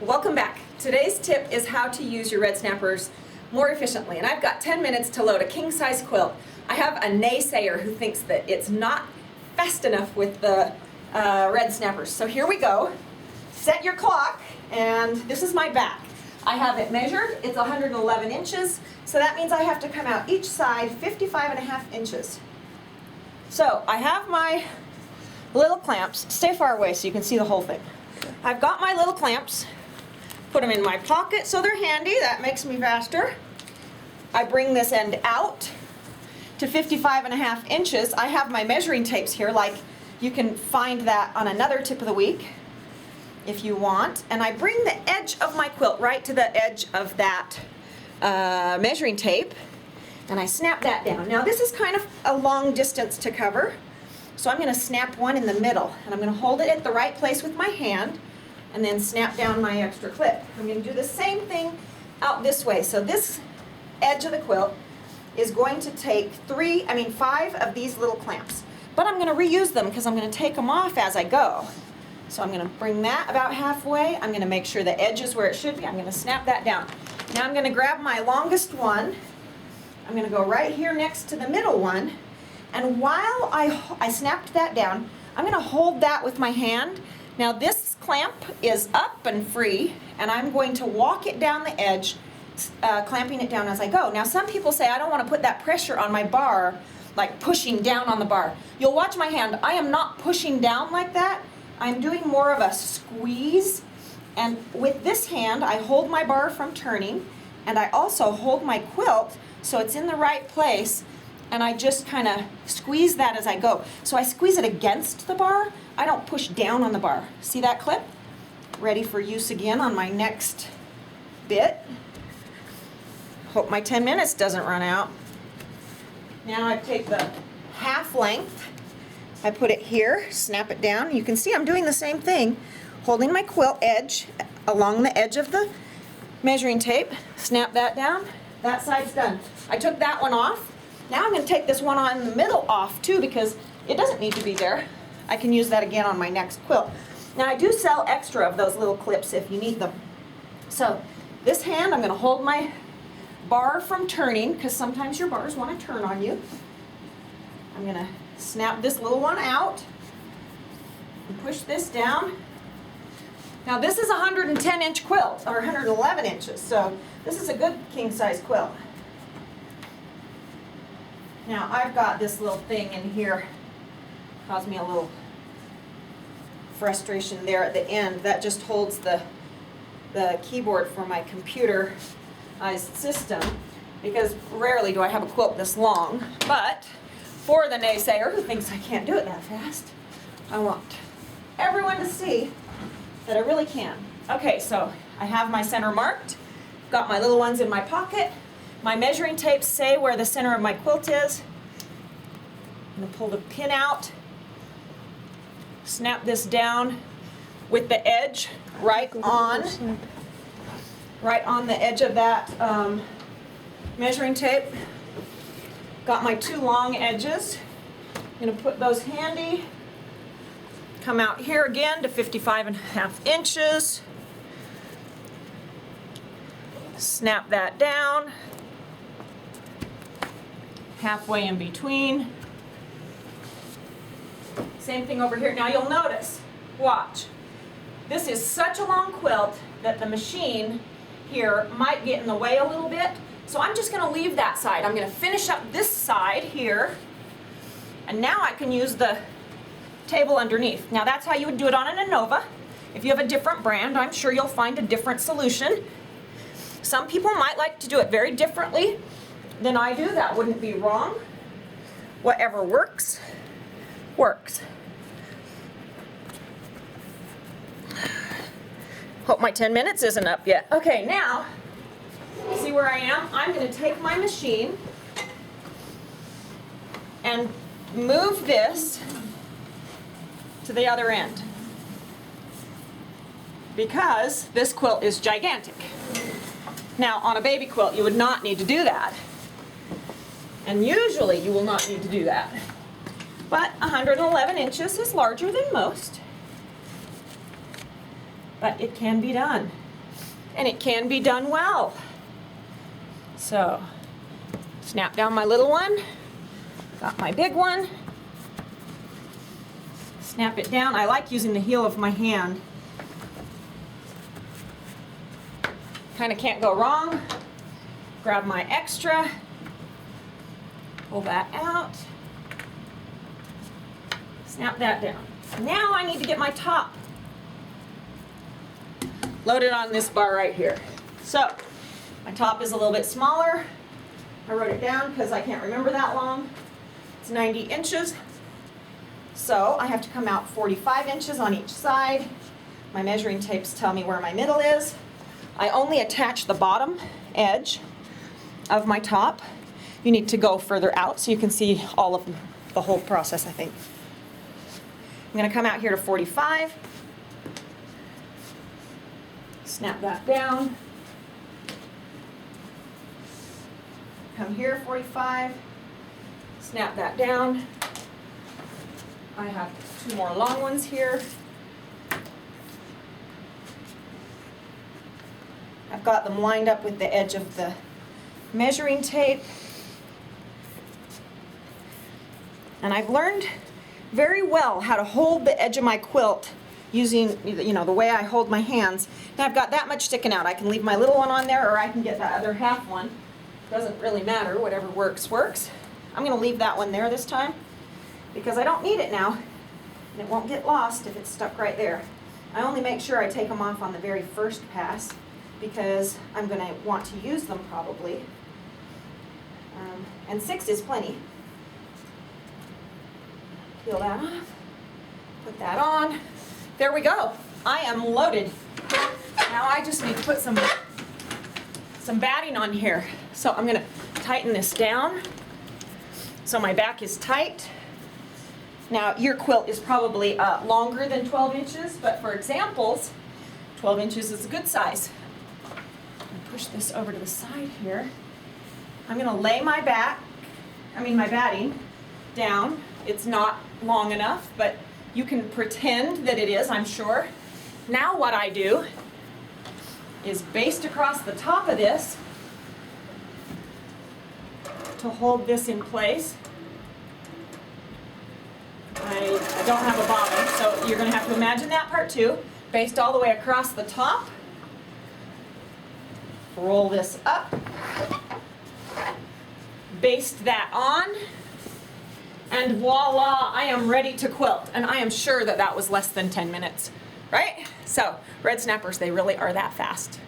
Welcome back. Today's tip is how to use your red snappers more efficiently. And I've got 10 minutes to load a king-size quilt. I have a naysayer who thinks that it's not fast enough with the red snappers. So here we go. Set your clock, and this is my back. I have it measured. It's 111 inches. So that means I have to come out each side 55.5 inches. So I have my little clamps. Stay far away so you can see the whole thing. I've got my little clamps. Put them in my pocket so they're handy. That makes me faster. I bring this end out to 55.5 inches. I have my measuring tapes here, like you can find that on another tip of the week if you want. And I bring the edge of my quilt right to the edge of that measuring tape, and I snap that down. Now this is kind of a long distance to cover, so I'm going to snap one in the middle, and I'm going to hold it at the right place with my hand and then snap down my extra clip. I'm going to do the same thing out this way. So this edge of the quilt is going to take 5 of these little clamps. But I'm going to reuse them because I'm going to take them off as I go. So I'm going to bring that about halfway. I'm going to make sure the edge is where it should be. I'm going to snap that down. Now I'm going to grab my longest one. I'm going to go right here next to the middle one. And while I snapped that down, I'm going to hold that with my hand. Now this clamp is up and free, and I'm going to walk it down the edge, clamping it down as I go. Now some people say I don't want to put that pressure on my bar, like pushing down on the bar. You'll watch my hand. I am not pushing down like that. I'm doing more of a squeeze, and with this hand I hold my bar from turning, and I also hold my quilt so it's in the right place, and I just kind of squeeze that as I go. So I squeeze it against the bar. I don't push down on the bar. See that clip? Ready for use again on my next bit. Hope my 10 minutes doesn't run out. Now I take the half length, I put it here, snap it down. You can see I'm doing the same thing, holding my quilt edge along the edge of the measuring tape, snap that down. That side's done. I took that one off. Now I'm going to take this one on the middle off too, because it doesn't need to be there. I can use that again on my next quilt. Now I do sell extra of those little clips if you need them. So this hand I'm going to hold my bar from turning, because sometimes your bars want to turn on you. I'm going to snap this little one out and push this down. Now this is a 110-inch quilt, or 111 inches, so this is a good king-size quilt. Now I've got this little thing in here, caused me a little frustration there at the end. That just holds the keyboard for my computerized system, because rarely do I have a quilt this long. But for the naysayer who thinks I can't do it that fast, I want everyone to see that I really can. Okay, so I have my center marked, got my little ones in my pocket. My measuring tapes say where the center of my quilt is. I'm going to pull the pin out, snap this down with the edge right on the edge of that measuring tape. Got my 2 long edges. I'm going to put those handy. Come out here again to 55.5 inches. Snap that down. Halfway in between. Same thing over here. Now you'll notice, watch, this is such a long quilt that the machine here might get in the way a little bit. So I'm just going to leave that side. I'm going to finish up this side here, and now I can use the table underneath. Now that's how you would do it on an INNOVA. If you have a different brand, I'm sure you'll find a different solution. Some people might like to do it very differently than I do. That wouldn't be wrong. Whatever works, works. Hope my 10 minutes isn't up yet. Okay, now, see where I am? I'm going to take my machine and move this to the other end, because this quilt is gigantic. Now, on a baby quilt, you would not need to do that. And usually you will not need to do that. But 111 inches is larger than most. But it can be done. and it can be done well. So, snap down my little one, got my big one, snap it down. I like using the heel of my hand. Kind of can't go wrong. Grab my extra, pull that out, snap that down. Now I need to get my top loaded on this bar right here. So, my top is a little bit smaller. I wrote it down because I can't remember that long. It's 90 inches. So I have to come out 45 inches on each side. My measuring tapes tell me where my middle is. I only attach the bottom edge of my top. You need to go further out so you can see all of the whole process, I think. I'm going to come out here to 45. Snap that down. Come here, 45. Snap that down. I have 2 more long ones here. I've got them lined up with the edge of the measuring tape. And I've learned very well how to hold the edge of my quilt using, the way I hold my hands. Now I've got that much sticking out. I can leave my little one on there, or I can get the other half one. Doesn't really matter, whatever works, works. I'm gonna leave that one there this time because I don't need it now, and it won't get lost if it's stuck right there. I only make sure I take them off on the very first pass because I'm gonna want to use them probably. And 6 is plenty. Peel that off, put that on. There we go. I am loaded. Now I just need to put some batting on here. So I'm gonna tighten this down so my back is tight. Now your quilt is probably longer than 12 inches, but for examples, 12 inches is a good size. Push this over to the side here. I'm gonna lay my batting down. It's not long enough, but you can pretend that it is, I'm sure. Now what I do is baste across the top of this to hold this in place. I don't have a bottom, so you're going to have to imagine that part too. Baste all the way across the top. Roll this up. Baste that on. And voila, I am ready to quilt. And I am sure that that was less than 10 minutes, right? So, red snappers, they really are that fast.